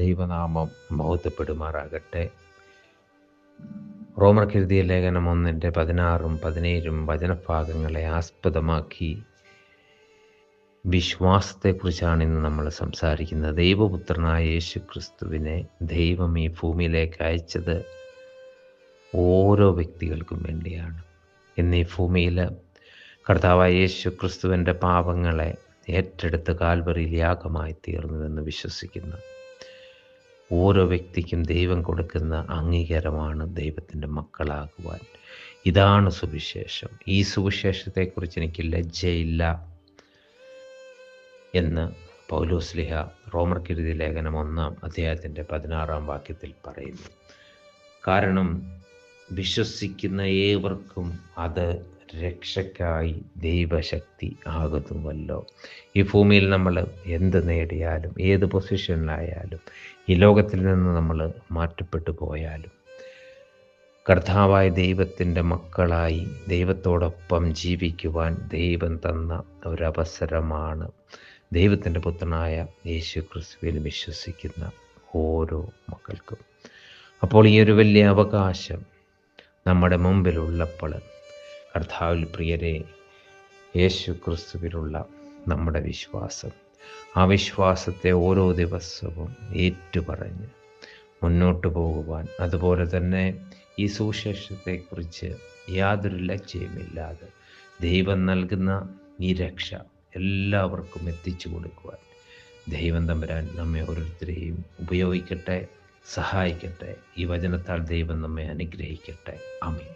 ദൈവനാമം മഹത്വപ്പെടുമാറാകട്ടെ. റോമർക്കെഴുതിയ ലേഖനം 1:16-17 വചനഭാഗങ്ങളെ ആസ്പദമാക്കി വിശ്വാസത്തെക്കുറിച്ചാണ് ഇന്ന് നമ്മൾ സംസാരിക്കുന്നത്. ദൈവപുത്രനായ യേശു ക്രിസ്തുവിനെ ദൈവം ഈ ഭൂമിയിലേക്ക് അയച്ചത് ഓരോ വ്യക്തികൾക്കും വേണ്ടിയാണ്. ഇന്ന് ഈ ഭൂമിയിൽ കർത്താവായ യേശു ക്രിസ്തുവിൻ്റെ പാപങ്ങളെ ഏറ്റെടുത്ത് കാൽവറിയിൽ യാഗമായി തീർന്നുവെന്ന് വിശ്വസിക്കുന്ന ഓരോ വ്യക്തിക്കും ദൈവം കൊടുക്കുന്ന അംഗീകാരമാണ് ദൈവത്തിൻ്റെ മക്കളാകുവാൻ. ഇതാണ് സുവിശേഷം. ഈ സുവിശേഷത്തെക്കുറിച്ച് എനിക്ക് ലജ്ജയില്ല എന്ന് പൗലോസ്ലിഹ റോമർക്കെഴുതിയ ലേഖനം 1:16 പറയുന്നു. കാരണം വിശ്വസിക്കുന്ന ഏവർക്കും അത് രക്ഷയ്ക്കായി ദൈവശക്തി ആകുന്നുവല്ലോ. ഈ ഭൂമിയിൽ നമ്മൾ എന്ത് നേടിയാലും, ഏത് പൊസിഷനിലായാലും, ഈ ലോകത്തിൽ നിന്ന് നമ്മൾ മാറ്റപ്പെട്ടു പോയാലും, കർത്താവായ ദൈവത്തിൻ്റെ മക്കളായി ദൈവത്തോടൊപ്പം ജീവിക്കുവാൻ ദൈവം തന്ന ഒരവസരമാണ് ദൈവത്തിൻ്റെ പുത്രനായ യേശു ക്രിസ്തുവിൽ വിശ്വസിക്കുന്ന ഓരോ മക്കൾക്കും. അപ്പോൾ ഈ ഒരു വലിയ അവകാശം നമ്മുടെ മുമ്പിലുള്ളപ്പോൾ കർത്താവിൽ പ്രിയരെ, യേശു ക്രിസ്തുവിലുള്ള നമ്മുടെ വിശ്വാസം, ആ വിശ്വാസത്തെ ഓരോ ദിവസവും ഏറ്റുപറഞ്ഞ് മുന്നോട്ട് പോകുവാൻ, അതുപോലെ തന്നെ ഈ സുവിശേഷത്തെക്കുറിച്ച് യാതൊരു ലജ്ജയുമില്ലാതെ ദൈവം നൽകുന്ന ഈ രക്ഷ എല്ലാവർക്കും എത്തിച്ചു കൊടുക്കുവാൻ ദൈവം തമ്പുരാൻ നമ്മെ ഓരോരുത്തരെയും ഉപയോഗിക്കട്ടെ, സഹായിക്കട്ടെ. ഈ വചനത്താൽ ദൈവം നമ്മെ അനുഗ്രഹിക്കട്ടെ. ആമേൻ.